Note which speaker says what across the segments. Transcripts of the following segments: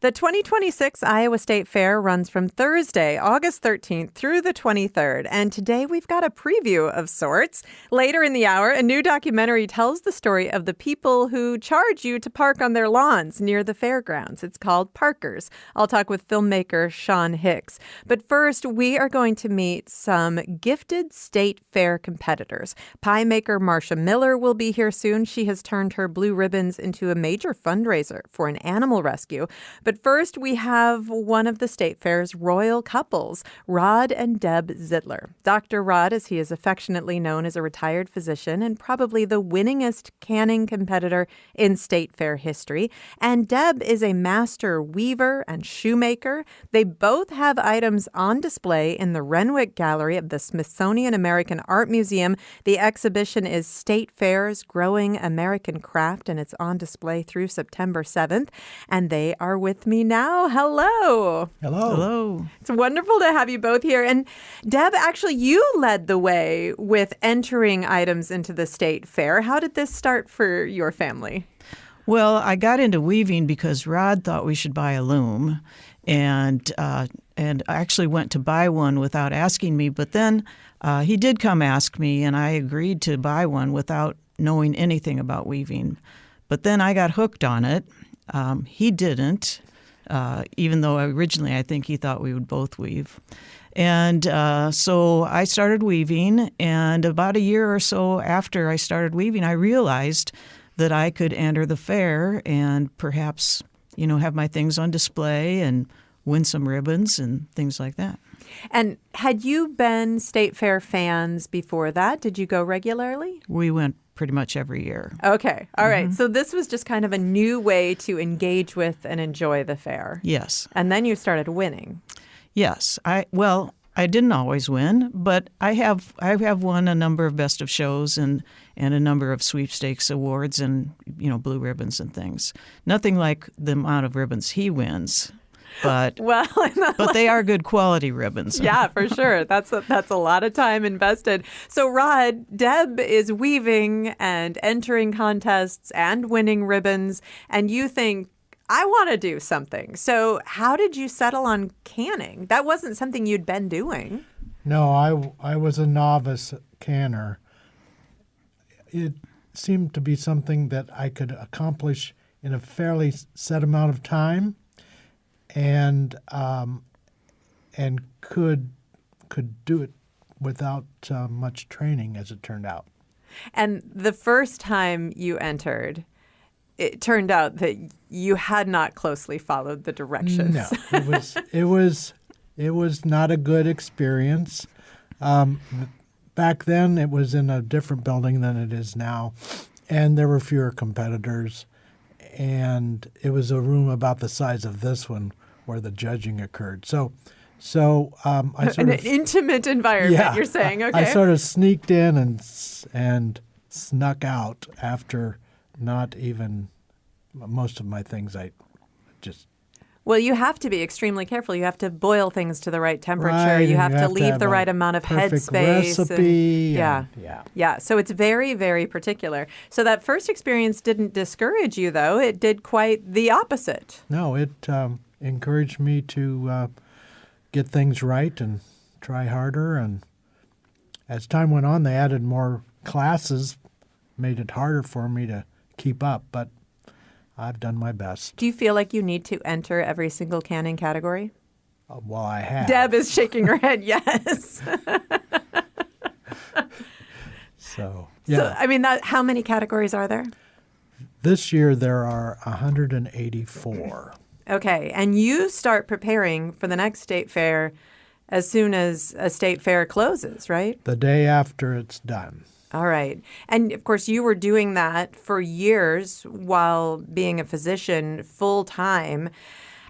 Speaker 1: The 2026 Iowa State Fair runs from Thursday, August 13th through the 23rd. And today we've got a preview of sorts. Later in the hour, a new documentary tells the story of the people who charge you to park on their lawns near the fairgrounds. It's called Parkers. I'll talk with filmmaker Shawn Hicks. But first, we are going to meet some gifted state fair competitors. Pie maker Marcia Miller will be here soon. She has turned her blue ribbons into a major fundraiser for an animal rescue. But first, we have one of the State Fair's royal couples, Rod and Deb Zeitler. Dr. Rod, as he is affectionately known, is a retired physician and probably the winningest canning competitor in State Fair history. And Deb is a master weaver and shoemaker. They both have items on display in the Renwick Gallery of the Smithsonian American Art Museum. The exhibition is State Fair's Growing American Craft, and it's on display through September 7th. And they are with me now. Hello.
Speaker 2: Hello.
Speaker 3: Hello.
Speaker 1: It's wonderful to have you both here. And Deb, actually, you led the way with entering items into the State Fair. How did this start for your family?
Speaker 3: Well, I got into weaving because Rod thought we should buy a loom, and I actually went to buy one without asking me. But then he did come ask me, and I agreed to buy one without knowing anything about weaving. But then I got hooked on it. He didn't, even though originally I think he thought we would both weave. And so I started weaving, and about a year or so after I started weaving, I realized that I could enter the fair and perhaps, have my things on display and win some ribbons and things like that.
Speaker 1: And had you been State Fair fans before that? Did you go regularly?
Speaker 3: We went pretty much every year.
Speaker 1: Okay. All right. So this was just kind of a new way to engage with and enjoy the fair.
Speaker 3: Yes.
Speaker 1: And then you started winning.
Speaker 3: Yes. I didn't always win, but I have won a number of best of shows and a number of sweepstakes awards and, blue ribbons and things. Nothing like the amount of ribbons he wins. But they are good quality ribbons.
Speaker 1: Yeah, for sure. That's a lot of time invested. So, Rod, Deb is weaving and entering contests and winning ribbons, and you think, I want to do something. So how did you settle on canning? That wasn't something you'd been doing.
Speaker 2: No, I was a novice canner. It seemed to be something that I could accomplish in a fairly set amount of time, and could do it without much training, as it turned out.
Speaker 1: And the first time you entered, it turned out that you had not closely followed the directions.
Speaker 2: No, it was not a good experience. Back then, it was in a different building than it is now, and there were fewer competitors. And it was a room about the size of this one where the judging occurred. So I sort of
Speaker 1: an intimate environment.
Speaker 2: Yeah,
Speaker 1: you're saying, okay.
Speaker 2: I sort of sneaked in and snuck out after not even most of my things. I just.
Speaker 1: Well, you have to be extremely careful. You have to boil things to the right temperature.
Speaker 2: Right,
Speaker 1: you have to
Speaker 2: have
Speaker 1: leave the right amount of headspace.
Speaker 2: Recipe.
Speaker 1: Yeah. So it's very, very particular. So that first experience didn't discourage you, though. It did quite the opposite.
Speaker 2: No, it encouraged me to get things right and try harder. And as time went on, they added more classes, made it harder for me to keep up. But I've done my best.
Speaker 1: Do you feel like you need to enter every single canning category?
Speaker 2: Well, I have.
Speaker 1: Deb is shaking her head, yes.
Speaker 2: So, yeah.
Speaker 1: So, I mean, how many categories are there?
Speaker 2: This year there are 184.
Speaker 1: Okay, and you start preparing for the next state fair as soon as a state fair closes, right?
Speaker 2: The day after it's done.
Speaker 1: All right. And, of course, you were doing that for years while being a physician full-time.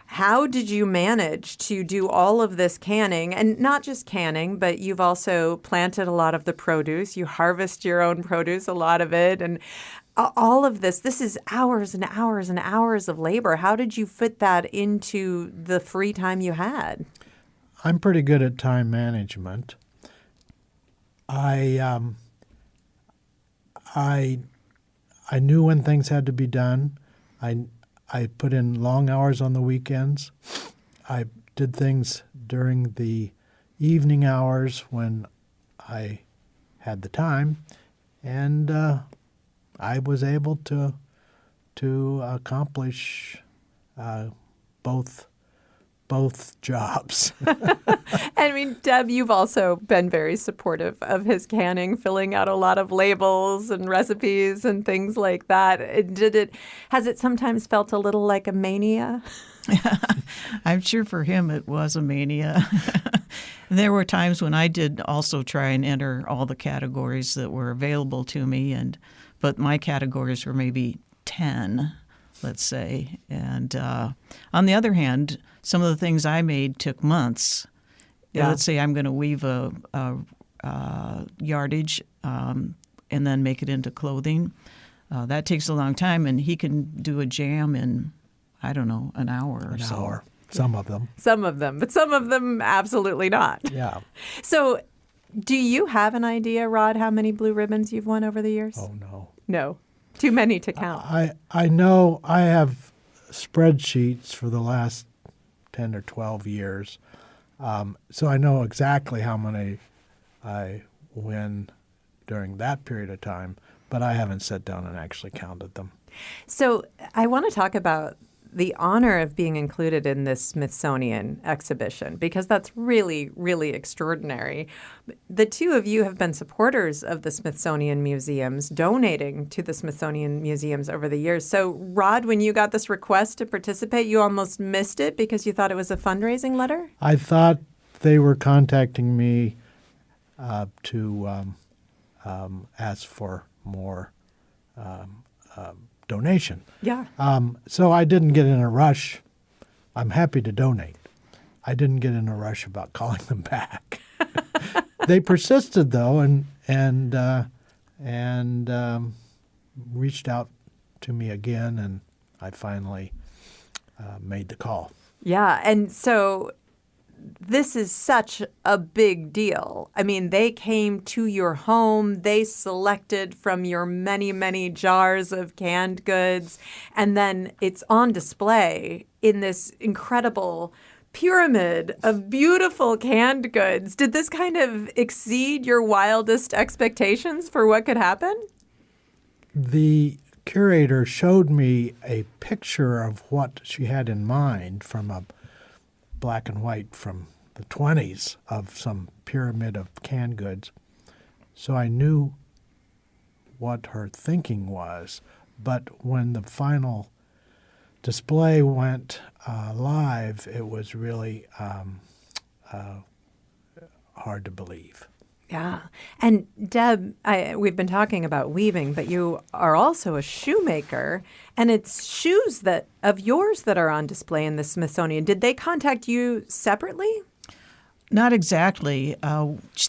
Speaker 1: How did you manage to do all of this canning? And not just canning, but you've also planted a lot of the produce. You harvest your own produce, a lot of it. And all of this is hours and hours and hours of labor. How did you fit that into the free time you had?
Speaker 2: I'm pretty good at time management. I knew when things had to be done. I put in long hours on the weekends. I did things during the evening hours when I had the time, and I was able to accomplish both jobs.
Speaker 1: I mean, Deb, you've also been very supportive of his canning, filling out a lot of labels and recipes and things like that. Has it sometimes felt a little like a mania?
Speaker 3: I'm sure for him it was a mania. There were times when I did also try and enter all the categories that were available to me, but my categories were maybe 10, let's say. And on the other hand, some of the things I made took months.
Speaker 1: Yeah.
Speaker 3: Let's say I'm going to weave a yardage and then make it into clothing. That takes a long time, and he can do a jam in, I don't know, an hour or so.
Speaker 2: An hour, some of them.
Speaker 1: Some of them, but some of them absolutely not.
Speaker 2: Yeah.
Speaker 1: So do you have an idea, Rod, how many blue ribbons you've won over the years?
Speaker 2: Oh, no.
Speaker 1: No. Too many to count.
Speaker 2: I know I have spreadsheets for the last 10 or 12 years. So I know exactly how many I win during that period of time, but I haven't sat down and actually counted them.
Speaker 1: So I want to talk about the honor of being included in this Smithsonian exhibition, because that's really, really extraordinary. The two of you have been supporters of the Smithsonian Museums, donating to the Smithsonian Museums over the years. So, Rod, when you got this request to participate, you almost missed it because you thought it was a fundraising letter?
Speaker 2: I thought they were contacting me to ask for more donation.
Speaker 1: Yeah.
Speaker 2: So I didn't get in a rush. I'm happy to donate. I didn't get in a rush about calling them back. They persisted though, and reached out to me again, and I finally made the call.
Speaker 1: Yeah, and so this is such a big deal. I mean, they came to your home, they selected from your many, many jars of canned goods, and then it's on display in this incredible pyramid of beautiful canned goods. Did this kind of exceed your wildest expectations for what could happen?
Speaker 2: The curator showed me a picture of what she had in mind from a black and white from the 20s of some pyramid of canned goods. So I knew what her thinking was. But when the final display went live, it was really hard to believe.
Speaker 1: Yeah. And Deb, we've been talking about weaving, but you are also a shoemaker, and it's shoes of yours that are on display in the Smithsonian. Did they contact you separately?
Speaker 3: Not exactly.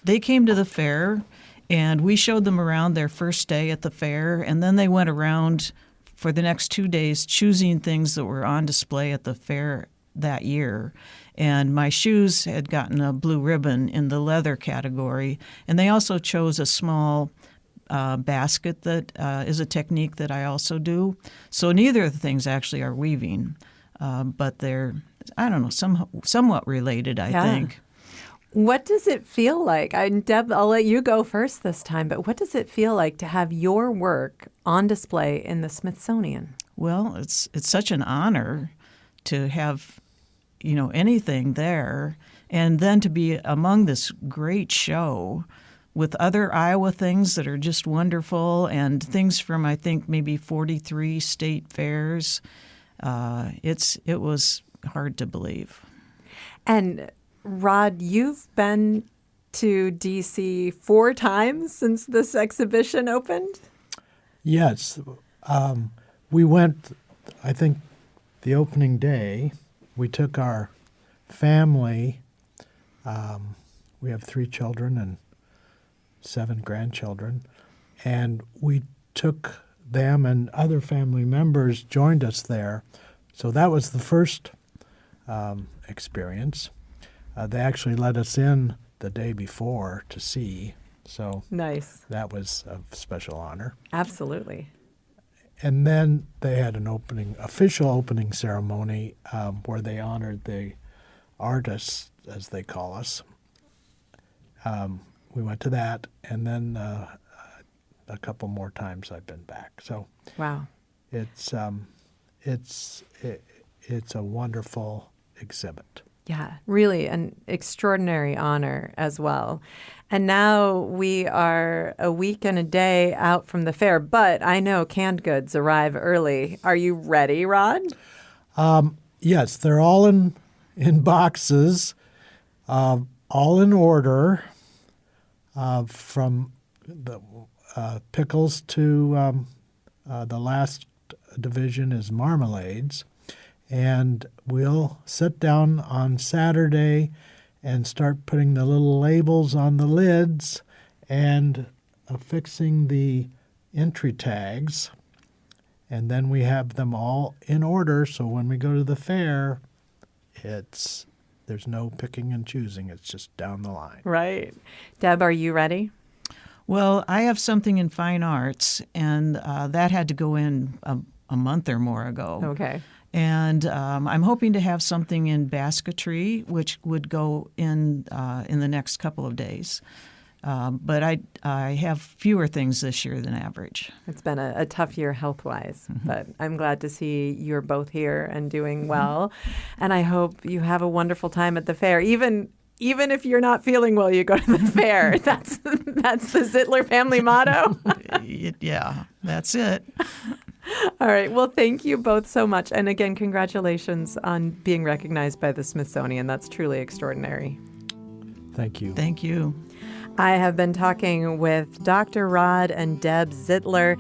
Speaker 3: They came to the fair, and we showed them around their first day at the fair, and then they went around for the next 2 days choosing things that were on display at the fair that year. And my shoes had gotten a blue ribbon in the leather category. And they also chose a small basket that is a technique that I also do. So neither of the things actually are weaving, but they're, I don't know, somewhat related, I think.
Speaker 1: What does it feel like? Deb, I'll let you go first this time, but what does it feel like to have your work on display in the Smithsonian?
Speaker 3: Well, it's such an honor to have anything there, and then to be among this great show with other Iowa things that are just wonderful, and things from, I think, maybe 43 state fairs. It was hard to believe.
Speaker 1: And Rod, you've been to D.C. 4 times since this exhibition opened?
Speaker 2: Yes. We went, I think, the opening day. We took our family. We have 3 children and 7 grandchildren. And we took them, and other family members joined us there. So that was the first experience. They actually let us in the day before to see. So
Speaker 1: nice.
Speaker 2: That was a special honor.
Speaker 1: Absolutely.
Speaker 2: And then they had an official opening ceremony where they honored the artists, as they call us. We went to that, and then a couple more times I've been back. So
Speaker 1: Wow.
Speaker 2: it's a wonderful exhibit.
Speaker 1: Yeah, really an extraordinary honor as well. And now we are a week and a day out from the fair, but I know canned goods arrive early. Are you ready, Rod?
Speaker 2: Yes, they're all in boxes, all in order, from the pickles to the last division is marmalades. And we'll sit down on Saturday and start putting the little labels on the lids and affixing the entry tags. And then we have them all in order, so when we go to the fair, there's no picking and choosing. It's just down the line.
Speaker 1: Right. Deb, are you ready?
Speaker 3: Well, I have something in fine arts, and that had to go in a month or more ago.
Speaker 1: Okay.
Speaker 3: And I'm hoping to have something in basketry, which would go in the next couple of days. But I have fewer things this year than average.
Speaker 1: It's been a tough year health-wise, but I'm glad to see you're both here and doing well. And I hope you have a wonderful time at the fair. Even if you're not feeling well, you go to the fair. That's the Zeitler family motto.
Speaker 3: Yeah, that's it.
Speaker 1: All right. Well, thank you both so much. And again, congratulations on being recognized by the Smithsonian. That's truly extraordinary.
Speaker 2: Thank you.
Speaker 3: Thank you.
Speaker 1: I have been talking with Dr. Rod and Deb Zeitler.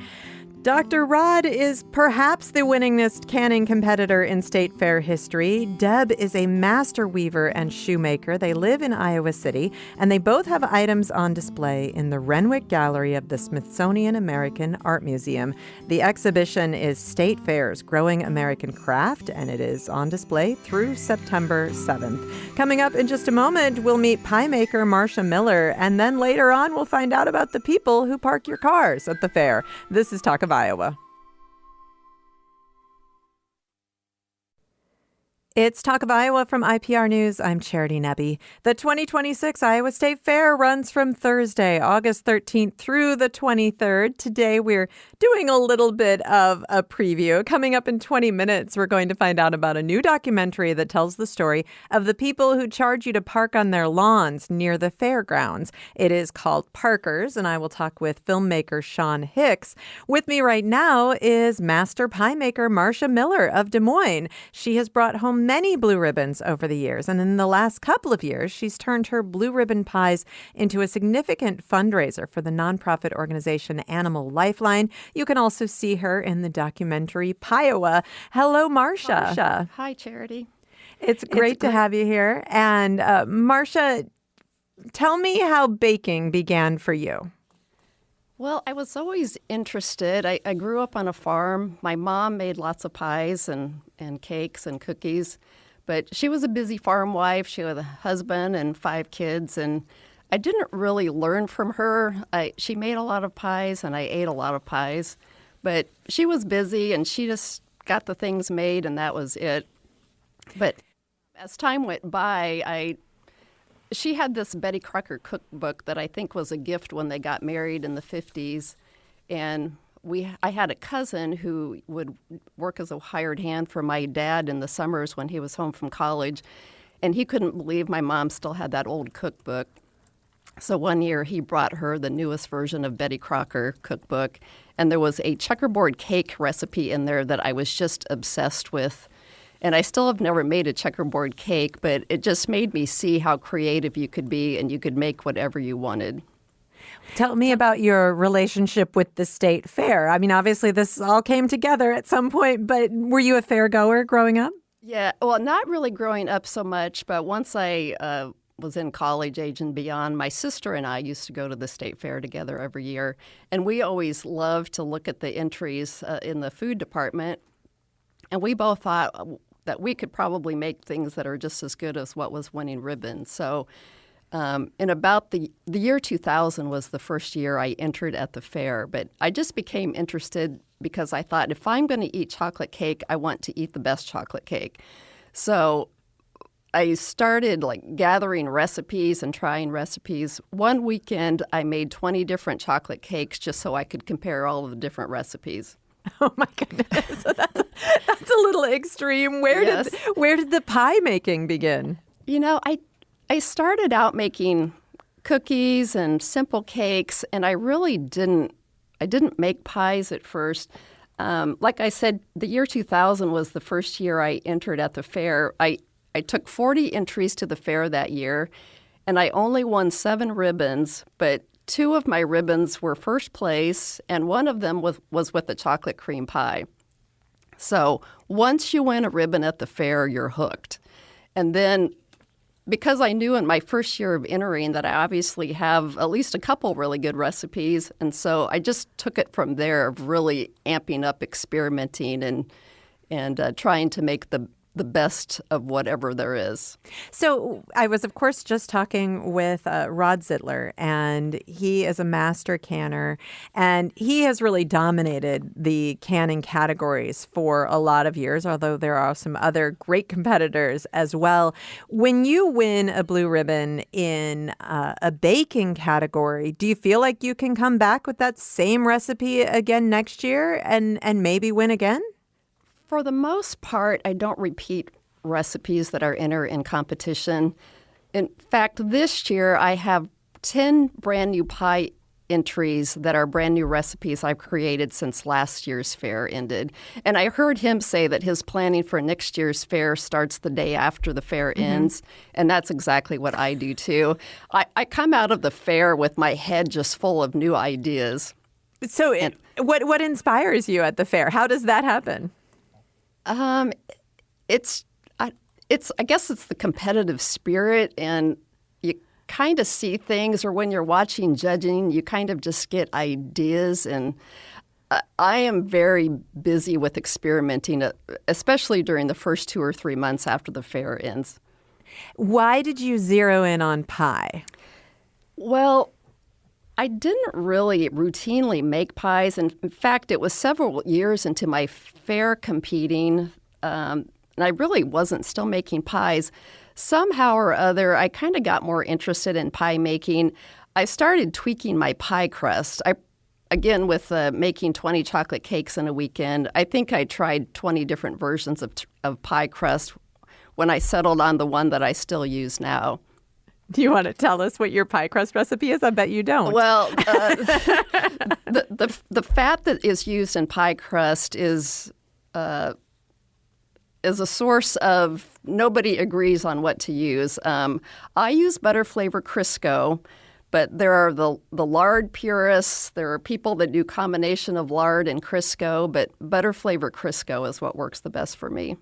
Speaker 1: Dr. Rod is perhaps the winningest canning competitor in state fair history. Deb is a master weaver and shoemaker. They live in Iowa City, and they both have items on display in the Renwick Gallery of the Smithsonian American Art Museum. The exhibition is State Fairs, Growing American Craft, and it is on display through September 7th. Coming up in just a moment, we'll meet pie maker Marcia Miller, and then later on we'll find out about the people who park your cars at the fair. This is Talk of Iowa. It's Talk of Iowa from IPR News. I'm Charity Nebbe. The 2026 Iowa State Fair runs from Thursday, August 13th through the 23rd. Today, we're doing a little bit of a preview. Coming up in 20 minutes, we're going to find out about a new documentary that tells the story of the people who charge you to park on their lawns near the fairgrounds. It is called Parkers, and I will talk with filmmaker Shawn Hicks. With me right now is master pie maker Marcia Miller of Des Moines. She has brought home many blue ribbons over the years, and in the last couple of years, she's turned her blue ribbon pies into a significant fundraiser for the nonprofit organization Animal Lifeline. You can also see her in the documentary Piowa. Hello, Marcia.
Speaker 4: Hi, Charity.
Speaker 1: It's great to have you here. And Marcia, tell me how baking began for you.
Speaker 4: Well, I was always interested. I grew up on a farm. My mom made lots of pies and cakes and cookies, but she was a busy farm wife. She had a husband and 5 kids, and I didn't really learn from her. She made a lot of pies, and I ate a lot of pies, but she was busy, and she just got the things made, and that was it. But as time went by, she had this Betty Crocker cookbook that I think was a gift when they got married in the 50s. And I had a cousin who would work as a hired hand for my dad in the summers when he was home from college. And he couldn't believe my mom still had that old cookbook. So one year he brought her the newest version of Betty Crocker cookbook. And there was a checkerboard cake recipe in there that I was just obsessed with. And I still have never made a checkerboard cake, but it just made me see how creative you could be and you could make whatever you wanted.
Speaker 1: Tell me about your relationship with the state fair. I mean, obviously this all came together at some point, but were you a fair goer growing up?
Speaker 4: Yeah, well, not really growing up so much, but once I was in college age and beyond, my sister and I used to go to the state fair together every year. And we always loved to look at the entries in the food department. And we both thought that we could probably make things that are just as good as what was winning ribbons. So In about the year 2000 was the first year I entered at the fair, but I just became interested because I thought if I'm going to eat chocolate cake, I want to eat the best chocolate cake. So I started gathering recipes and trying recipes. One weekend, I made 20 different chocolate cakes just so I could compare all of the different recipes.
Speaker 1: Oh my goodness, so that's a little extreme. Where did the pie making begin?
Speaker 4: I started out making cookies and simple cakes, and I really didn't make pies at first. Like I said, the year 2000 was the first year I entered at the fair. I took 40 entries to the fair that year, and I only won 7 ribbons, but 2 of my ribbons were first place, and one of them was with the chocolate cream pie. So once you win a ribbon at the fair, you're hooked. And then because I knew in my first year of entering that I obviously have at least a couple really good recipes, and so I just took it from there of really amping up experimenting and trying to make the best of whatever there is.
Speaker 1: So I was, of course, just talking with Rod Zeitler, and he is a master canner, and he has really dominated the canning categories for a lot of years, although there are some other great competitors as well. When you win a blue ribbon in a baking category, do you feel like you can come back with that same recipe again next year and maybe win again?
Speaker 4: For the most part, I don't repeat recipes that are entered in competition. In fact, this year I have 10 brand new pie entries that are brand new recipes I've created since last year's fair ended. And I heard him say that his planning for next year's fair starts the day after the fair ends. And that's exactly what I do too. I come out of the fair with my head just full of new ideas.
Speaker 1: So what inspires you at the fair? How does that happen?
Speaker 4: I guess it's the competitive spirit, and you kind of see things, or when you're watching judging, you kind of just get ideas. And I am very busy with experimenting, especially during the first 2 or 3 months after the fair ends.
Speaker 1: Why did you zero in on pie?
Speaker 4: Well, I didn't really routinely make pies. In fact, it was several years into my fair competing, and I really wasn't still making pies. Somehow or other, I kind of got more interested in pie making. I started tweaking my pie crust. Again, with making 20 chocolate cakes in a weekend, I think I tried 20 different versions of pie crust when I settled on the one that I still use now.
Speaker 1: Do you want to tell us what your pie crust recipe is? I bet you don't.
Speaker 4: Well, the fat that is used in pie crust is a source of nobody agrees on what to use. I use butter flavor Crisco, but there are the lard purists. There are people that do combination of lard and Crisco, but butter flavor Crisco is what works the best for me.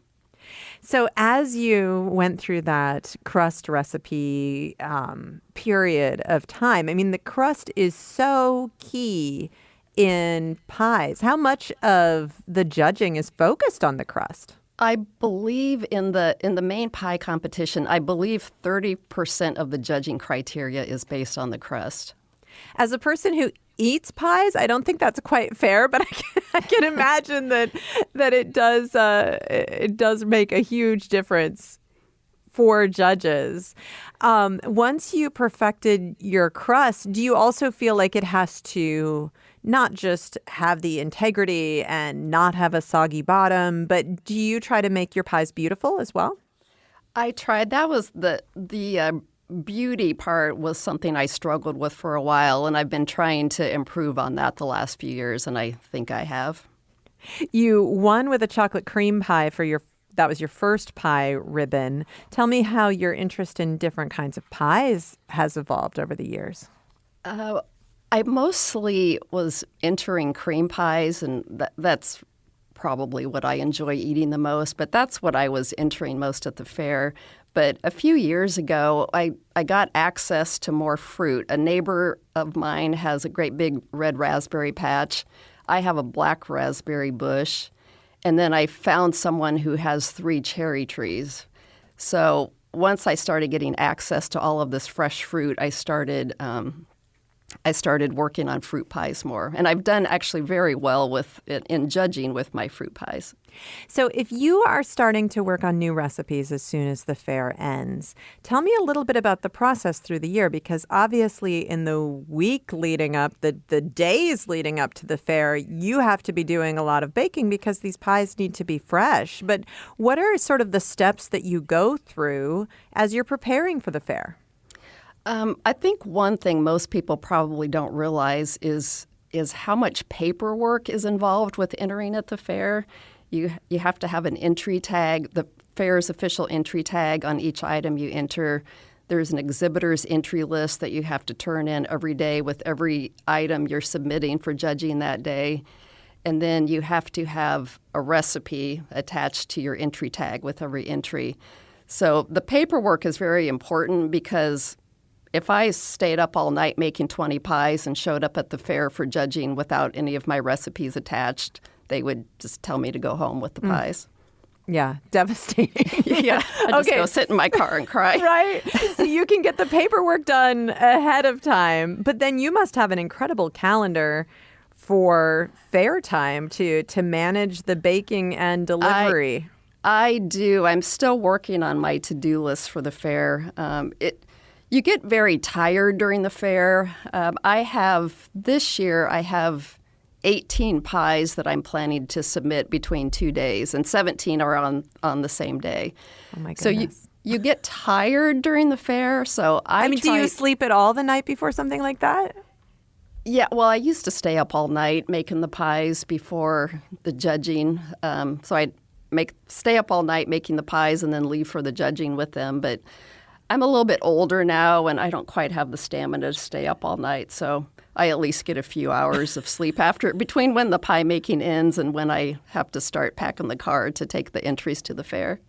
Speaker 1: So as you went through that crust recipe period of time, I mean, the crust is so key in pies. How much of the judging is focused on the crust?
Speaker 4: I believe in the main pie competition, I believe 30% of the judging criteria is based on the crust.
Speaker 1: As a person who eats pies, I don't think that's quite fair, but I can imagine that it does make a huge difference for judges. Once you perfected your crust, do you also feel like it has to not just have the integrity and not have a soggy bottom, but do you try to make your pies beautiful as well?
Speaker 4: I tried. That was the beauty part was something I struggled with for a while, and I've been trying to improve on that the last few years, and I think I have.
Speaker 1: You won with a chocolate cream pie that was your first pie ribbon. Tell me how your interest in different kinds of pies has evolved over the years.
Speaker 4: I mostly was entering cream pies, and that's probably what I enjoy eating the most, but that's what I was entering most at the fair. But a few years ago, I got access to more fruit. A neighbor of mine has a great big red raspberry patch. I have a black raspberry bush. And then I found someone who has 3 cherry trees. So once I started getting access to all of this fresh fruit, I started working on fruit pies more. And I've done actually very well with it in judging with my fruit pies.
Speaker 1: So if you are starting to work on new recipes as soon as the fair ends, tell me a little bit about the process through the year, because obviously in the week leading up, the days leading up to the fair, you have to be doing a lot of baking because these pies need to be fresh. But what are sort of the steps that you go through as you're preparing for the fair?
Speaker 4: I think one thing most people probably don't realize is how much paperwork is involved with entering at the fair. You have to have an entry tag, the fair's official entry tag on each item you enter. There's an exhibitor's entry list that you have to turn in every day with every item you're submitting for judging that day. And then you have to have a recipe attached to your entry tag with every entry. So the paperwork is very important because if I stayed up all night making 20 pies and showed up at the fair for judging without any of my recipes attached, they would just tell me to go home with the pies.
Speaker 1: Yeah, devastating.
Speaker 4: Yeah, I'd just go sit in my car and cry.
Speaker 1: Right. So you can get the paperwork done ahead of time, but then you must have an incredible calendar for fair time to manage the baking and delivery.
Speaker 4: I do. I'm still working on my to-do list for the fair. You get very tired during the fair. This year I have 18 pies that I'm planning to submit between 2 days, and 17 are on the same day.
Speaker 1: Oh my goodness.
Speaker 4: So you get tired during the fair. So
Speaker 1: do you sleep at all the night before something like that?
Speaker 4: Yeah, well, I used to stay up all night making the pies before the judging. So I'd stay up all night making the pies and then leave for the judging with them. But I'm a little bit older now, and I don't quite have the stamina to stay up all night. So I at least get a few hours of sleep between when the pie making ends and when I have to start packing the car to take the entries to the fair.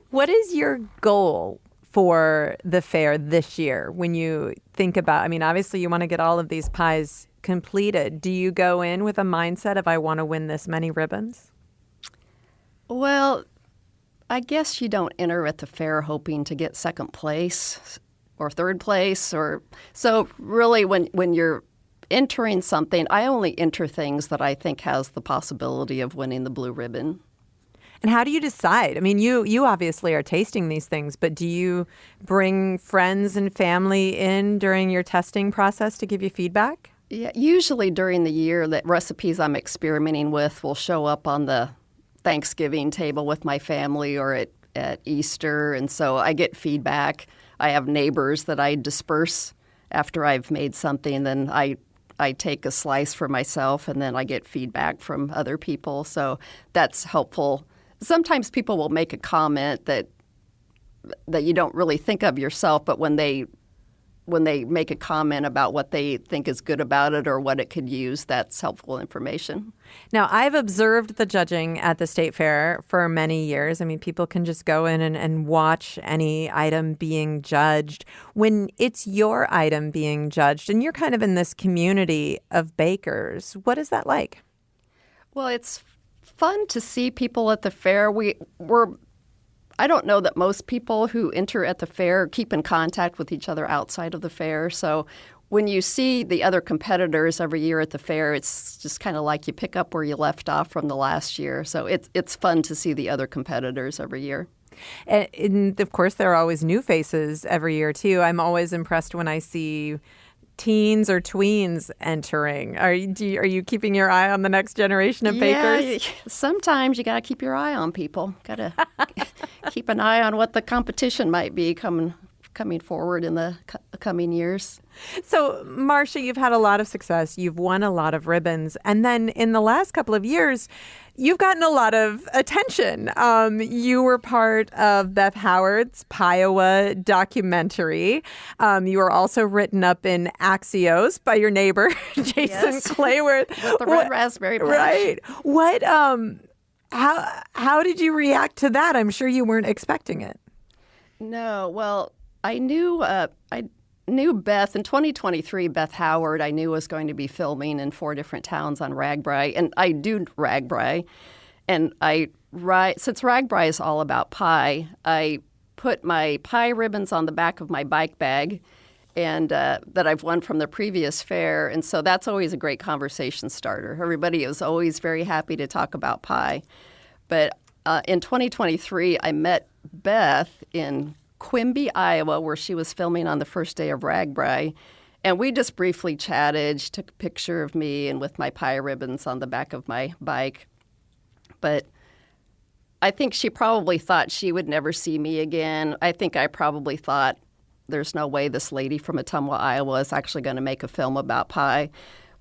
Speaker 1: What is your goal for the fair this year when you think about, obviously you want to get all of these pies completed. Do you go in with a mindset of I want to win this many ribbons?
Speaker 4: Well, I guess you don't enter at the fair hoping to get second place or third place. So really when you're entering something, I only enter things that I think has the possibility of winning the blue ribbon.
Speaker 1: And how do you decide? You obviously are tasting these things, but do you bring friends and family in during your testing process to give you feedback?
Speaker 4: Yeah, usually during the year, the recipes I'm experimenting with will show up on the Thanksgiving table with my family or at Easter, and so I get feedback. I have neighbors that I disperse after I've made something, then I take a slice for myself, and then I get feedback from other people, so that's helpful. Sometimes people will make a comment that you don't really think of yourself, but when they make a comment about what they think is good about it or what it could use, that's helpful information.
Speaker 1: Now, I've observed the judging at the State Fair for many years. People can just go in and watch any item being judged. When it's your item being judged and you're kind of in this community of bakers, what is that like?
Speaker 4: Well, it's fun to see people at the fair. I don't know that most people who enter at the fair keep in contact with each other outside of the fair. So when you see the other competitors every year at the fair, it's just kind of like you pick up where you left off from the last year. So it's fun to see the other competitors every year.
Speaker 1: And of course, there are always new faces every year, too. I'm always impressed when I see teens or tweens entering. Are you keeping your eye on the next generation of bakers?
Speaker 4: Yeah, sometimes you got to keep your eye on people. Got to keep an eye on what the competition might be coming forward in the coming years. So,
Speaker 1: Marcia, you've had a lot of success. You've won a lot of ribbons. And then in the last couple of years, you've gotten a lot of attention. You were part of Beth Howard's Iowa documentary. You were also written up in Axios by your neighbor, Jason Clayworth.
Speaker 4: With the red raspberry patch.
Speaker 1: Right. What? How did you react to that? I'm sure you weren't expecting it.
Speaker 4: No. Well, I knew Beth in 2023. Beth Howard, I knew was going to be filming in 4 different towns on Ragbri, and I do Ragbri, and since Ragbri is all about pie, I put my pie ribbons on the back of my bike bag and that I've won from the previous fair. And so that's always a great conversation starter. Everybody is always very happy to talk about pie. But in 2023, I met Beth in Quimby, Iowa, where she was filming on the first day of RAGBRAI. And we just briefly chatted. She took a picture of me and with my pie ribbons on the back of my bike. But I think she probably thought she would never see me again. I think I probably thought, there's no way this lady from Ottumwa, Iowa is actually going to make a film about pie.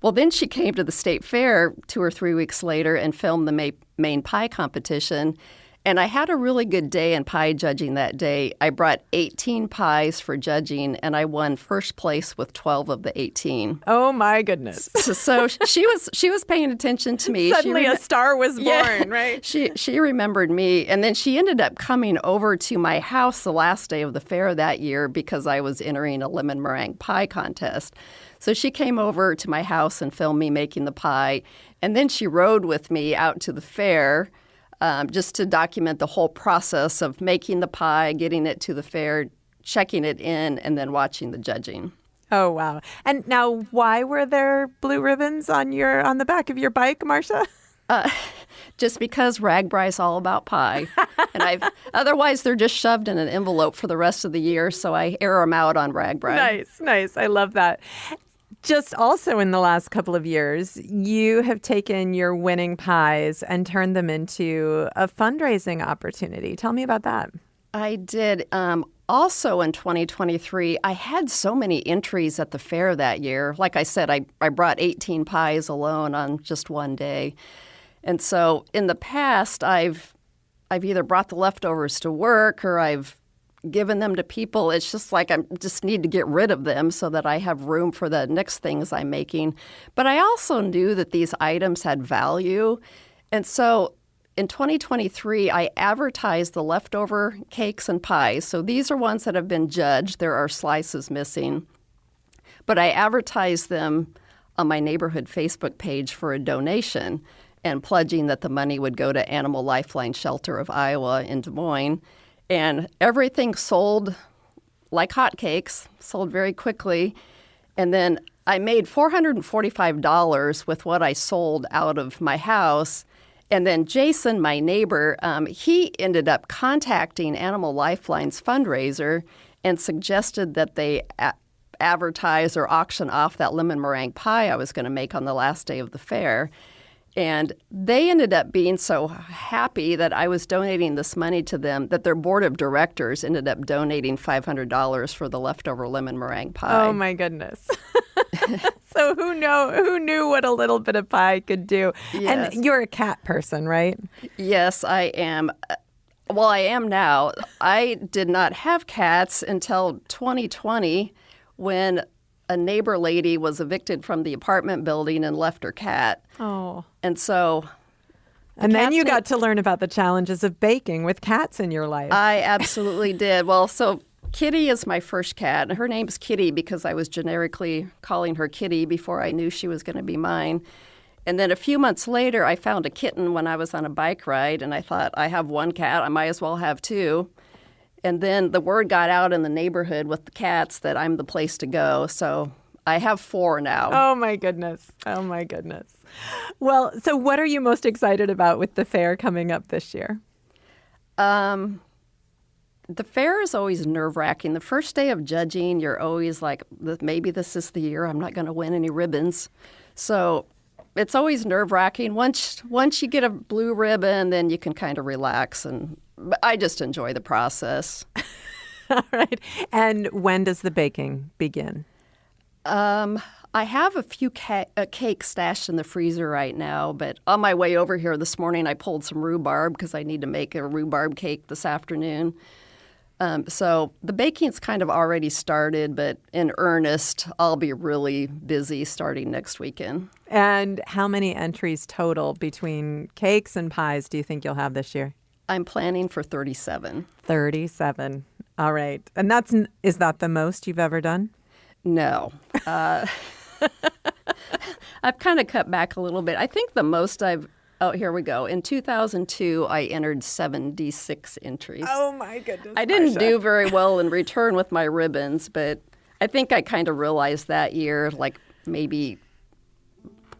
Speaker 4: Well, then she came to the state fair 2 or 3 weeks later and filmed the main pie competition. And I had a really good day in pie judging that day. I brought 18 pies for judging, and I won first place with 12 of the 18.
Speaker 1: Oh, my goodness.
Speaker 4: So she was paying attention to me.
Speaker 1: Suddenly a star was born, right?
Speaker 4: She remembered me. And then she ended up coming over to my house the last day of the fair that year because I was entering a lemon meringue pie contest. So she came over to my house and filmed me making the pie. And then she rode with me out to the fair just to document the whole process of making the pie, getting it to the fair, checking it in, and then watching the judging.
Speaker 1: Oh, wow. And now, why were there blue ribbons on the back of your bike, Marcia?
Speaker 4: Just because RAGBRAI is all about pie. And otherwise, they're just shoved in an envelope for the rest of the year, so I air them out on RAGBRAI.
Speaker 1: Nice. I love that. Just also in the last couple of years, you have taken your winning pies and turned them into a fundraising opportunity. Tell me about that.
Speaker 4: I did. Also in 2023, I had so many entries at the fair that year. Like I said, I brought 18 pies alone on just one day. And so in the past, I've either brought the leftovers to work or I've given them to people. It's just like I just need to get rid of them so that I have room for the next things I'm making. But I also knew that these items had value. And so in 2023, I advertised the leftover cakes and pies. So these are ones that have been judged. There are slices missing. But I advertised them on my neighborhood Facebook page for a donation and pledging that the money would go to Animal Lifeline Shelter of Iowa in Des Moines. And everything sold like hotcakes, sold very quickly. And then I made $445 with what I sold out of my house. And then Jason, my neighbor, he ended up contacting Animal Lifeline's fundraiser and suggested that they advertise or auction off that lemon meringue pie I was going to make on the last day of the fair. And they ended up being so happy that I was donating this money to them that their board of directors ended up donating $500 for the leftover lemon meringue pie.
Speaker 1: Oh, my goodness. So who knew what a little bit of pie could do?
Speaker 4: Yes.
Speaker 1: And you're a cat person, right?
Speaker 4: Yes, I am. Well, I am now. I did not have cats until 2020 when a neighbor lady was evicted from the apartment building and left her cat.
Speaker 1: Oh.
Speaker 4: And so...
Speaker 1: And then you got to learn about the challenges of baking with cats in your life.
Speaker 4: I absolutely did. Well, so Kitty is my first cat. Her name's Kitty because I was generically calling her Kitty before I knew she was going to be mine. And then a few months later, I found a kitten when I was on a bike ride, and I thought, I have one cat, I might as well have two. And then the word got out in the neighborhood with the cats that I'm the place to go. So I have 4 now.
Speaker 1: Oh, my goodness. Oh, my goodness. Well, so what are you most excited about with the fair coming up this year?
Speaker 4: The fair is always nerve-wracking. The first day of judging, you're always like, maybe this is the year I'm not going to win any ribbons. So it's always nerve-wracking. Once you get a blue ribbon, then you can kind of relax, and I just enjoy the process.
Speaker 1: All right. And when does the baking begin?
Speaker 4: I have a few cakes stashed in the freezer right now, but on my way over here this morning, I pulled some rhubarb because I need to make a rhubarb cake this afternoon. So the baking's kind of already started, but in earnest, I'll be really busy starting next weekend. And
Speaker 1: how many entries total between cakes and pies do you think you'll have this year?
Speaker 4: I'm planning for 37.
Speaker 1: 37. All right. And is that the most you've ever done?
Speaker 4: No. I've kind of cut back a little bit. I think the most I've Oh, here we go. In 2002, I entered 76 entries.
Speaker 1: Oh, my goodness.
Speaker 4: I didn't
Speaker 1: Marcia.
Speaker 4: do very well in return with my ribbons, but I think I kind of realized that year, like maybe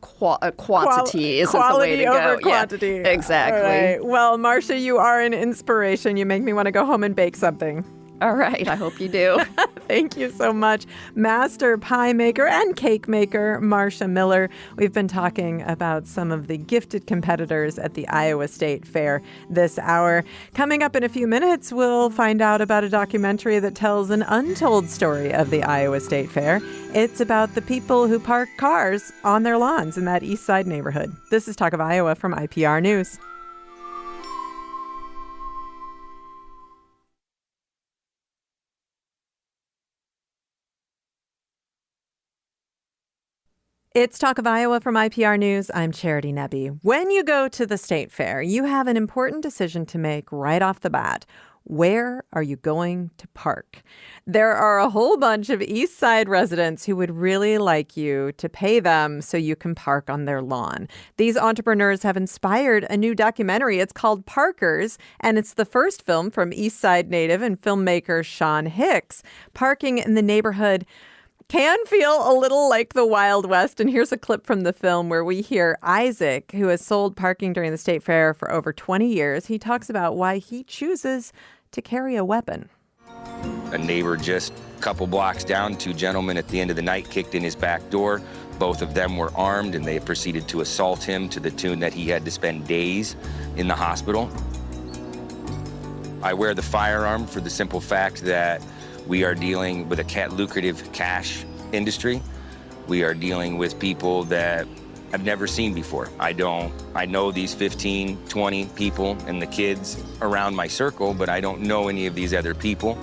Speaker 4: quantity isn't the way to go.
Speaker 1: Quality over quantity.
Speaker 4: Yeah, exactly.
Speaker 1: All right. Well, Marcia, you are an inspiration. You make me want to go home and bake something.
Speaker 4: All right. I hope you do.
Speaker 1: Thank you so much, master pie maker and cake maker, Marcia Miller. We've been talking about some of the gifted competitors at the Iowa State Fair this hour. Coming up in a few minutes, we'll find out about a documentary that tells an untold story of the Iowa State Fair. It's about the people who park cars on their lawns in that East Side neighborhood. This is Talk of Iowa from IPR News. It's Talk of Iowa from IPR News. I'm Charity Nebbe. When you go to the state fair, you have an important decision to make right off the bat. Where are you going to park? There are a whole bunch of East Side residents who would really like you to pay them so you can park on their lawn. These entrepreneurs have inspired a new documentary. It's called Parkers, and it's the first film from East Side native and filmmaker Shawn Hicks. Parking in the neighborhood can feel a little like the Wild West. And here's a clip from the film where we hear Isaac, who has sold parking during the state fair for over 20 years. He talks about why he chooses to carry a weapon.
Speaker 5: A neighbor just a couple blocks down, two gentlemen at the end of the night kicked in his back door. Both of them were armed, and they proceeded to assault him to the tune that he had to spend days in the hospital. I wear the firearm for the simple fact that we are dealing with a lucrative cash industry. We are dealing with people that I've never seen before. I know these 15, 20 people and the kids around my circle, but I don't know any of these other people.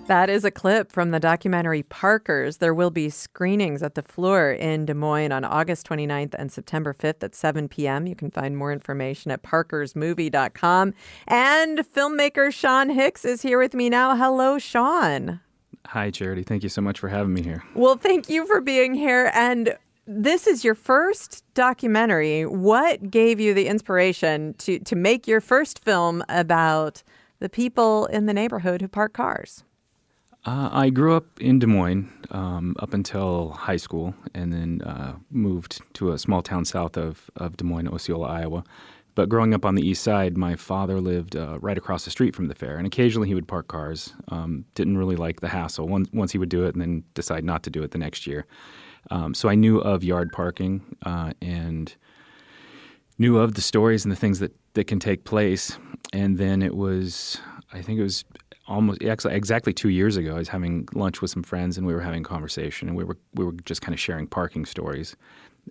Speaker 1: That is a clip from the documentary Parkers. There will be screenings at the Fleur in Des Moines on August 29th and September 5th at 7 p.m. You can find more information at parkersmovie.com. And filmmaker Shawn Hicks is here with me now. Hello, Shawn.
Speaker 6: Hi, Charity. Thank you so much for having me here.
Speaker 1: Well, thank you for being here. And this is your first documentary. What gave you the inspiration to make your first film about the people in the neighborhood who park cars?
Speaker 6: I grew up in Des Moines up until high school, and then moved to a small town south of Des Moines, Osceola, Iowa. But growing up on the east side, my father lived right across the street from the fair, and occasionally he would park cars. Didn't really like the hassle. Once he would do it and then decide not to do it the next year. So I knew of yard parking and knew of the stories and the things that can take place. And then I think it was exactly 2 years ago, I was having lunch with some friends, and we were having a conversation, and we were just kind of sharing parking stories.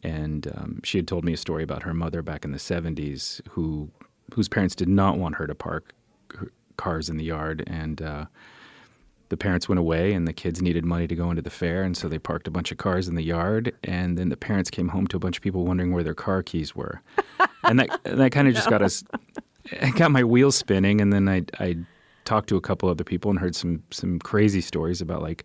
Speaker 6: And she had told me a story about her mother back in the 70s whose parents did not want her to park cars in the yard. And the parents went away, and the kids needed money to go into the fair, and so they parked a bunch of cars in the yard. And then the parents came home to a bunch of people wondering where their car keys were. And that kind of just got my wheels spinning. And then I talked to a couple other people and heard some crazy stories about like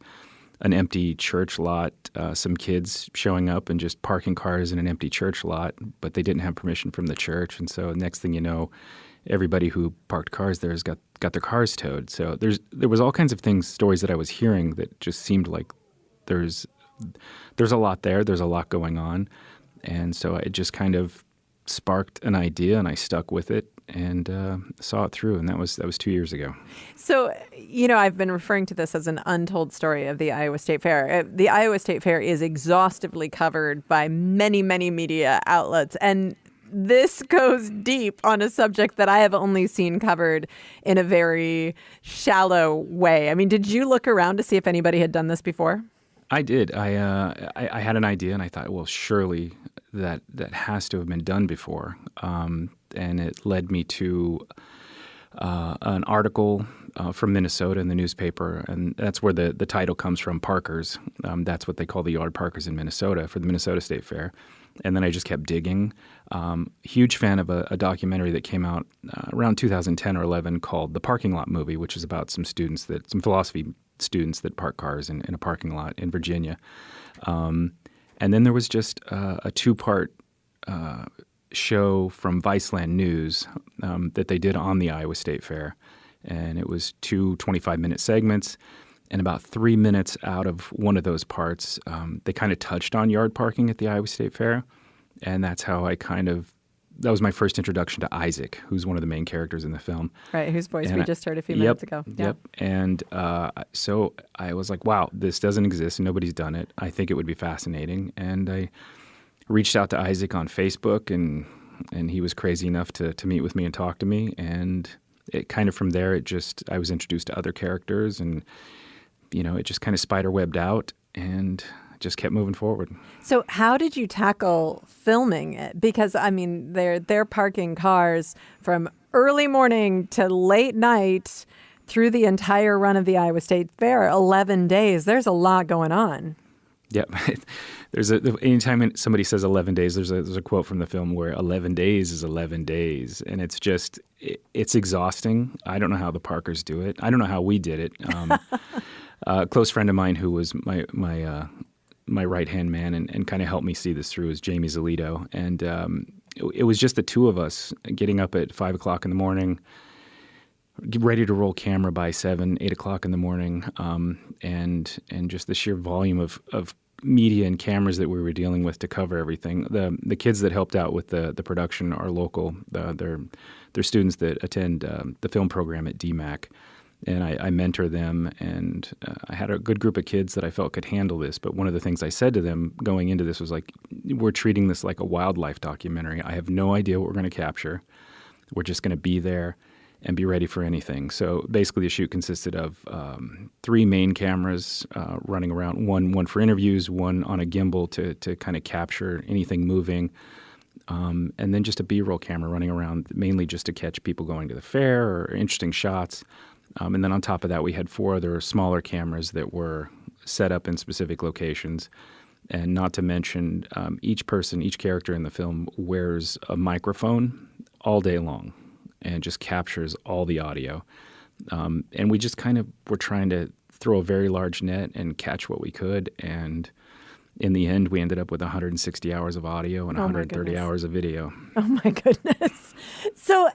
Speaker 6: an empty church lot, some kids showing up and just parking cars in an empty church lot, but they didn't have permission from the church. And so next thing you know, everybody who parked cars there has got their cars towed. So there was all kinds of stories that I was hearing that just seemed like there's a lot there. There's a lot going on. And so it just kind of sparked an idea, and I stuck with it and saw it through. And that was 2 years ago. So,
Speaker 1: I've been referring to this as an untold story of the Iowa State Fair. The Iowa State Fair is exhaustively covered by many, many media outlets. And this goes deep on a subject that I have only seen covered in a very shallow way. I mean, did you look around to see if anybody had done this before?
Speaker 6: I did. I had an idea, and I thought, well, surely that has to have been done before. And it led me to an article from Minnesota in the newspaper, and that's where the title comes from, Parkers. That's what they call the yard parkers in Minnesota for the Minnesota State Fair. And then I just kept digging. Huge fan of a documentary that came out around 2010 or 11 called The Parking Lot Movie, which is about some philosophy students that park cars in a parking lot in Virginia. And then there was just a two-part show from Viceland News that they did on the Iowa State Fair. And it was two 25-minute segments. And about 3 minutes out of one of those parts, they kind of touched on yard parking at the Iowa State Fair. And that's how that was my first introduction to Isaac, who's one of the main characters in the film.
Speaker 1: Right, whose voice we just heard a few minutes ago.
Speaker 6: Yep. And so I was like, wow, this doesn't exist and nobody's done it. I think it would be fascinating. And I reached out to Isaac on Facebook, and he was crazy enough to meet with me and talk to me. And it kind of from there, I was introduced to other characters, and it just kind of spider webbed out and just kept moving forward.
Speaker 1: So how did you tackle filming it? Because, I mean, they're parking cars from early morning to late night through the entire run of the Iowa State Fair, 11 days. There's a lot going on.
Speaker 6: Yep. Anytime somebody says 11 days, there's a quote from the film where 11 days is 11 days. And it's exhausting. I don't know how the Parkers do it. I don't know how we did it. A close friend of mine who was my right-hand man and kind of helped me see this through is Jamie Zolito. And it was just the two of us getting up at 5 o'clock in the morning, ready to roll camera by 7, 8 o'clock in the morning, and just the sheer volume of media and cameras that we were dealing with to cover everything. The kids that helped out with the production are local. They're students that attend the film program at DMAC. And I mentor them, and I had a good group of kids that I felt could handle this. But one of the things I said to them going into this was like, we're treating this like a wildlife documentary. I have no idea what we're going to capture. We're just going to be there and be ready for anything. So basically the shoot consisted of 3 main cameras running around, one for interviews, one on a gimbal to kind of capture anything moving, and then just a B-roll camera running around mainly just to catch people going to the fair or interesting shots. And then on top of that, we had 4 other smaller cameras that were set up in specific locations. And not to mention, each character in the film wears a microphone all day long and just captures all the audio. And we just kind of were trying to throw a very large net and catch what we could. And in the end, we ended up with 160 hours of audio and 130 hours of video.
Speaker 1: Oh, my goodness. So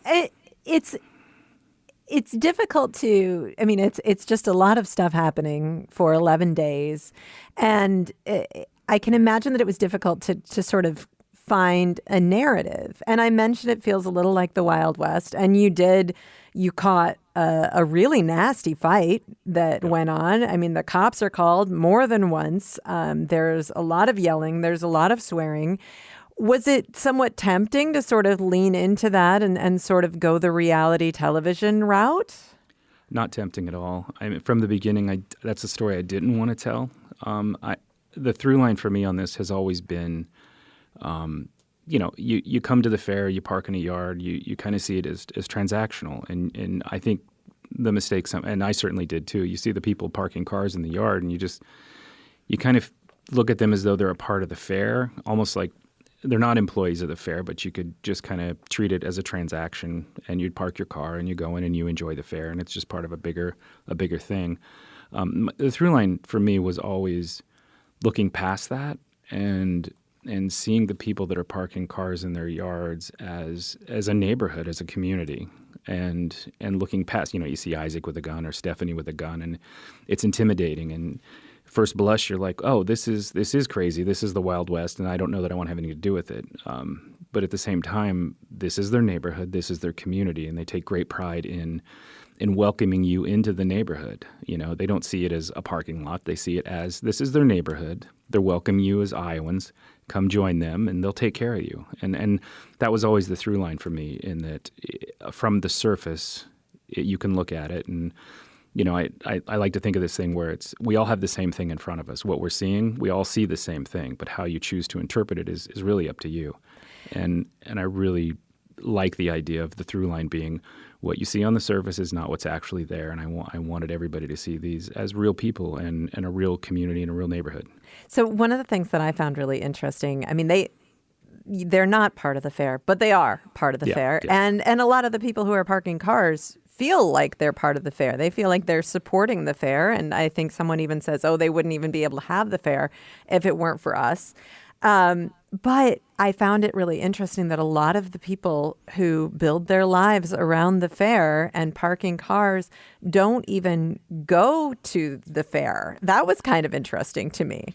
Speaker 1: it's difficult to, I mean, it's just a lot of stuff happening for 11 days. And I can imagine that it was difficult to sort of find a narrative. And I mentioned it feels a little like the Wild West. And you caught a really nasty fight that went on. I mean, the cops are called more than once. There's a lot of yelling. There's a lot of swearing. Was it somewhat tempting to sort of lean into that and sort of go the reality television route?
Speaker 6: Not tempting at all. I mean, from the beginning, that's a story I didn't want to tell. The through line for me on this has always been, you come to the fair, you park in a yard, you kind of see it as transactional. And I think the mistakes, and I certainly did too, you see the people parking cars in the yard and you kind of look at them as though they're a part of the fair, almost like they're not employees of the fair, but you could just kind of treat it as a transaction, and you'd park your car and you go in and you enjoy the fair, and it's just part of a bigger thing. The through line for me was always looking past that and seeing the people that are parking cars in their yards as a neighborhood, as a community, and looking past. You see Isaac with a gun or Stephanie with a gun, and it's intimidating. And first blush, you're like, oh, this is crazy. This is the Wild West, and I don't know that I want to have anything to do with it. But at the same time, this is their neighborhood. This is their community, and they take great pride in welcoming you into the neighborhood. They don't see it as a parking lot. They see it as this is their neighborhood. They're welcoming you as Iowans. Come join them, and they'll take care of you. And that was always the through line for me, in that from the surface, you can look at it and I like to think of this thing where we all have the same thing in front of us. What we're seeing, we all see the same thing, but how you choose to interpret it is really up to you. And I really like the idea of the through line being what you see on the surface is not what's actually there. And I wanted everybody to see these as real people and a real community and a real neighborhood.
Speaker 1: So one of the things that I found really interesting, I mean, they're not part of the fair, but they are part of the fair. Yeah. And a lot of the people who are parking cars feel like they're part of the fair. They feel like they're supporting the fair. And I think someone even says, oh, they wouldn't even be able to have the fair if it weren't for us. But I found it really interesting that a lot of the people who build their lives around the fair and parking cars don't even go to the fair. That was kind of interesting to me.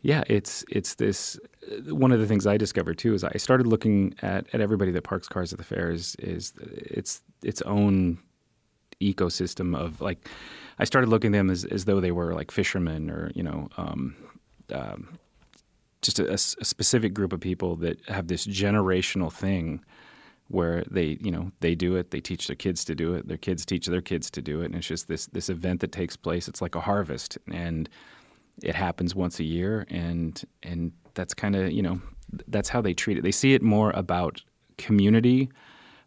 Speaker 6: Yeah, it's this. One of the things I discovered too is I started looking at everybody that parks cars at the fair is its own ecosystem of, like, I started looking at them as though they were like fishermen or just a specific group of people that have this generational thing where they do it, they teach their kids to do it, their kids teach their kids to do it, and it's just this event that takes place. It's like a harvest, and it happens once a year, and that's kind of, that's how they treat it. They see it more about community,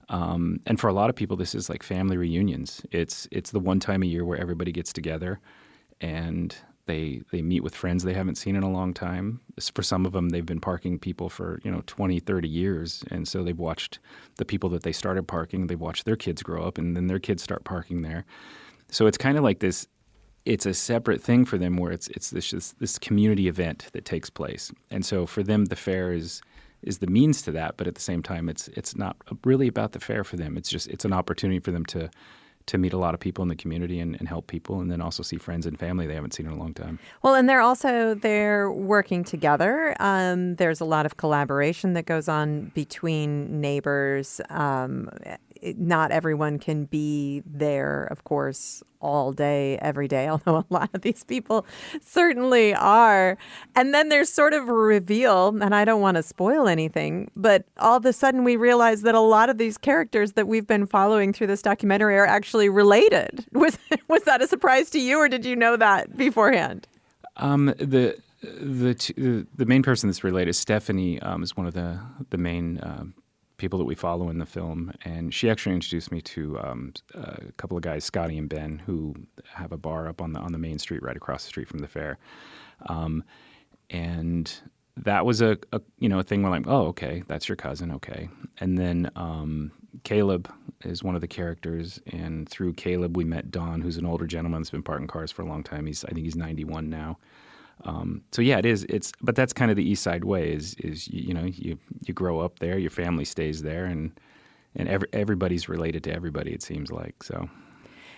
Speaker 6: and for a lot of people, this is like family reunions. It's the one time a year where everybody gets together, and they meet with friends they haven't seen in a long time. For some of them, they've been parking people for 20, 30 years, and so they've watched the people that they started parking. They've watched their kids grow up, and then their kids start parking there. So it's kind of like this. It's a separate thing for them where it's this community event that takes place. And so for them, the fair is the means to that. But at the same time, it's not really about the fair for them. It's an opportunity for them to meet a lot of people in the community and help people, and then also see friends and family they haven't seen in a long time.
Speaker 1: Well, and they're working together. There's a lot of collaboration that goes on between neighbors. Not everyone can be there, of course, all day, every day, although a lot of these people certainly are. And then there's sort of a reveal, and I don't want to spoil anything, but all of a sudden we realize that a lot of these characters that we've been following through this documentary are actually related. Was that a surprise to you, or did you know that beforehand?
Speaker 6: The main person that's related, Stephanie, is one of the main people that we follow in the film, and she actually introduced me to a couple of guys, Scotty and Ben, who have a bar up on the main street right across the street from the fair, and that was a thing where I'm like, oh, okay, that's your cousin, okay. And then Caleb is one of the characters, and through Caleb we met Don, who's an older gentleman that's been parking cars for a long time. I think he's 91 now. So yeah, but that's kind of the East Side way. Is you grow up there, your family stays there, and everybody's related to everybody. It seems like so.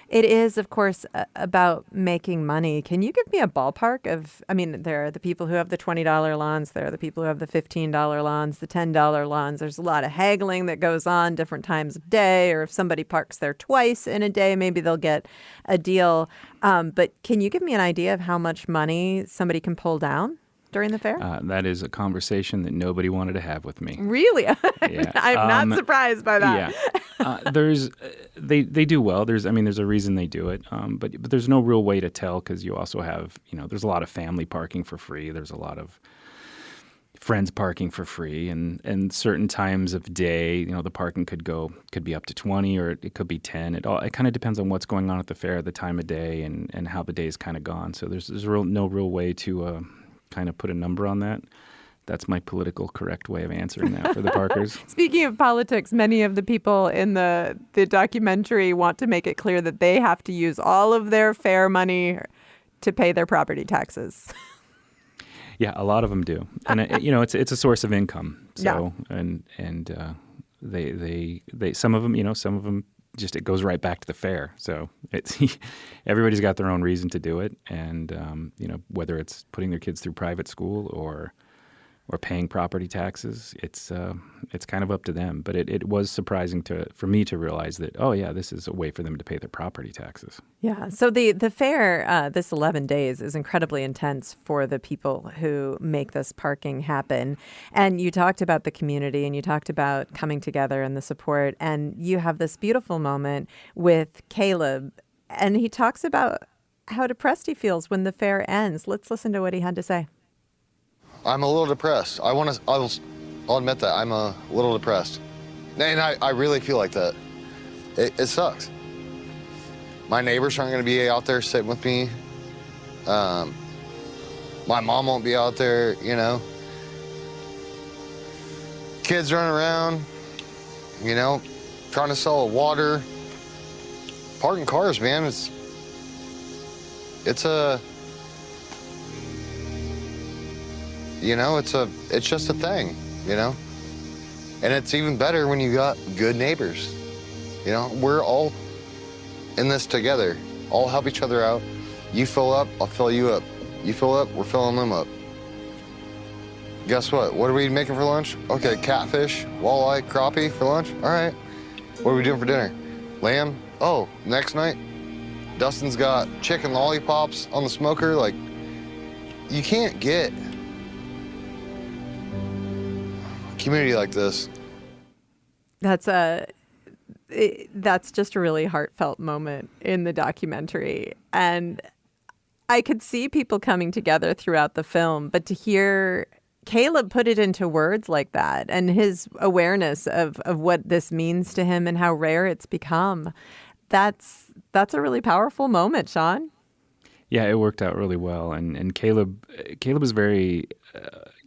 Speaker 1: It is, of course, about making money. Can you give me a ballpark of? I mean, there are the people who have the $20 lawns. There are the people who have the $15 lawns, the $10 lawns. There's a lot of haggling that goes on different times of day, or if somebody parks there twice in a day, maybe they'll get a deal. But can you give me an idea of how much money somebody can pull down during the fair?
Speaker 6: That is a conversation that nobody wanted to have with me.
Speaker 1: Really?
Speaker 6: Yeah.
Speaker 1: I'm not surprised by that.
Speaker 6: Yeah. They do well. There's a reason they do it. But there's no real way to tell, because you also have, there's a lot of family parking for free. There's a lot of friends parking for free, and certain times of day, the parking could be up to 20, or it could be 10. It kind of depends on what's going on at the fair at the time of day and how the day's kind of gone. So there's no real way to kind of put a number on that. That's my political correct way of answering that for the parkers.
Speaker 1: Speaking of politics, many of the people in the documentary want to make it clear that they have to use all of their fair money to pay their property taxes.
Speaker 6: Yeah, a lot of them do, and it's a source of income. So
Speaker 1: yeah.
Speaker 6: and they some of them just it goes right back to the fair. So everybody's got their own reason to do it, and whether it's putting their kids through private school or paying property taxes, it's kind of up to them. But it was surprising for me to realize that, oh yeah, this is a way for them to pay their property taxes.
Speaker 1: Yeah. So the fair, this 11 days, is incredibly intense for the people who make this parking happen. And you talked about the community, and you talked about coming together and the support. And you have this beautiful moment with Caleb, and he talks about how depressed he feels when the fair ends. Let's listen to what he had to say.
Speaker 7: I'm a little depressed. I'll admit that. I'm a little depressed. And I really feel like that. It sucks. My neighbors aren't going to be out there sitting with me. My mom won't be out there, Kids running around, trying to sell water. Parking cars, man, You know, it's just a thing, you know? And it's even better when you got good neighbors. You know, we're all in this together. All help each other out. You fill up, I'll fill you up. You fill up, we're filling them up. Guess what? What are we making for lunch? Okay, catfish, walleye, crappie for lunch. All right. What are we doing for dinner? Lamb? Oh, next night, Dustin's got chicken lollipops on the smoker. Like, you can't get a community like this.
Speaker 1: That's just a really heartfelt moment in the documentary. And I could see people coming together throughout the film, but to hear Caleb put it into words like that and his awareness of what this means to him and how rare it's become, that's a really powerful moment, Shawn.
Speaker 6: Yeah, it worked out really well. And Caleb was very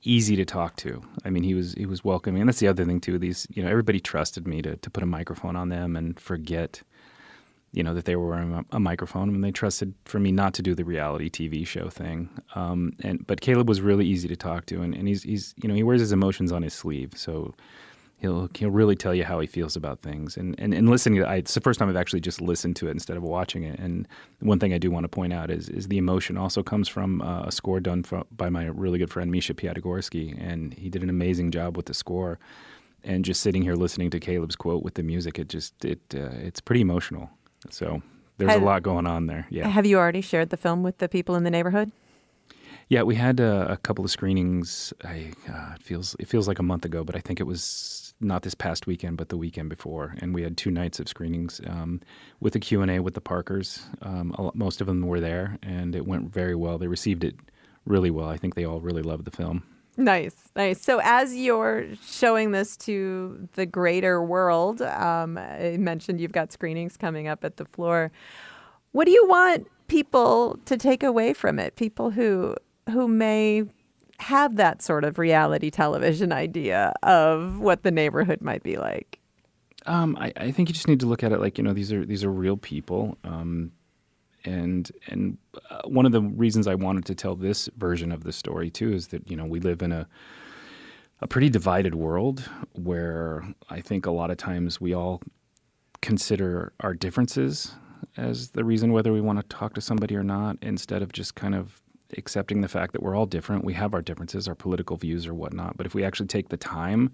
Speaker 6: easy to talk to. I mean, he was welcoming. And that's the other thing, too. Everybody trusted me to put a microphone on them and forget, that they were wearing a microphone, and they trusted for me not to do the reality TV show thing. But Caleb was really easy to talk to, and he's he wears his emotions on his sleeve, so he'll really tell you how he feels about things. And listening to it's the first time I've actually just listened to it instead of watching it. And one thing I do want to point out is the emotion also comes from a score done by my really good friend Misha Piatigorsky, and he did an amazing job with the score. And just sitting here listening to Caleb's quote with the music, it's pretty emotional. So there's a lot going on there. Yeah.
Speaker 1: Have you already shared the film with the people in the neighborhood?
Speaker 6: Yeah, we had a couple of screenings. It feels like a month ago, but I think it was not this past weekend, but the weekend before. And we had 2 nights of screenings with a Q&A with the Parkers. Most of them were there, and it went very well. They received it really well. I think they all really loved the film.
Speaker 1: Nice. So as you're showing this to the greater world, I mentioned you've got screenings coming up at the Fleur. What do you want people to take away from it? People who may have that sort of reality television idea of what the neighborhood might be like?
Speaker 6: I think you just need to look at it like, these are real people. And one of the reasons I wanted to tell this version of the story, too, is that, we live in a pretty divided world where I think a lot of times we all consider our differences as the reason whether we want to talk to somebody or not, instead of just kind of accepting the fact that we're all different. We have our differences, our political views or whatnot. But if we actually take the time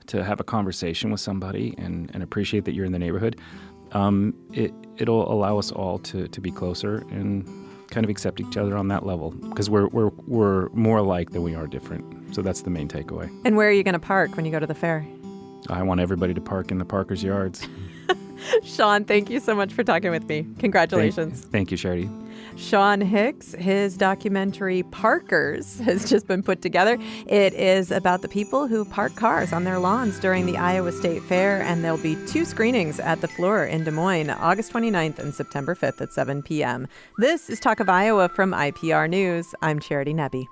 Speaker 6: to have a conversation with somebody and appreciate that you're in the neighborhood, it'll allow us all to be closer and kind of accept each other on that level, because we're more alike than we are different. So that's the main takeaway.
Speaker 1: And where are you going to park when you go to the fair?
Speaker 6: I want everybody to park in the Parkers' yards.
Speaker 1: Shawn, thank you so much for talking with me. Congratulations.
Speaker 6: Thank you, Charity.
Speaker 1: Shawn Hicks, his documentary Parkers has just been put together. It is about the people who park cars on their lawns during the Iowa State Fair, and there'll be 2 screenings at the Fleur in Des Moines, August 29th and September 5th at 7 p.m. This is Talk of Iowa from IPR News. I'm Charity Nebbe.